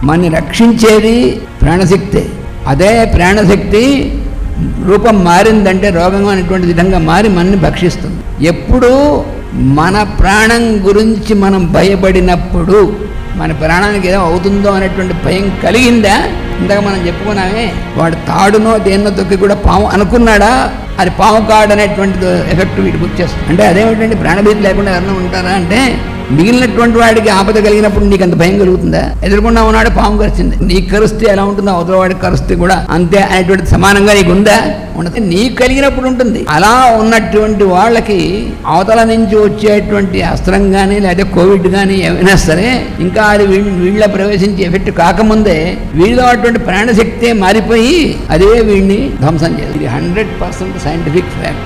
మనని రక్షించేది ప్రాణశక్తి. అదే ప్రాణశక్తి రూపం మారిందంటే రోగం అనేటువంటి విధంగా మారి మనని భక్షిస్తుంది. ఎప్పుడు మన ప్రాణం గురించి మనం భయపడినప్పుడు, మన ప్రాణానికి ఏదో అవుతుందో అనేటువంటి భయం కలిగిందా, ఇందాక మనం చెప్పుకున్నామే, వాడు తాడునో దేన్నో తొక్కి కూడా పాము అనుకున్నాడా, అది పాము కాడు అనేటువంటి ఎఫెక్ట్ వీటికి వచ్చేస్తుంది. అంటే అదేమిటంటే ప్రాణభీతి లేకుండా ఎవరైనా ఉంటారా అంటే, మిగిలినటువంటి వాడికి ఆపద కలిగినప్పుడు నీకు అంత భయం కలుగుతుందా? ఎదుర్కొన్నా ఉన్నాడు పాము కరిచింది, నీకు కరిస్తే ఎలా ఉంటుందో అవతల వాడికి కరిస్తే కూడా అంతే అనేటువంటి సమానంగా నీకు ఉందా? ఉండదు. నీకు కలిగినప్పుడు ఉంటుంది. అలా ఉన్నటువంటి వాళ్ళకి అవతల నుంచి వచ్చేటువంటి అస్త్రం కానీ లేదా కోవిడ్ కానీ ఏమైనా సరే ఇంకా అది వీళ్ళ ప్రవేశించి ఎఫెక్ట్ కాకముందే వీళ్ళలో అటువంటి ప్రాణశక్తే మారిపోయి అదే వీడిని ధ్వంసం చేయాలి. ఇది 100% సైంటిఫిక్ ఫ్యాక్ట్.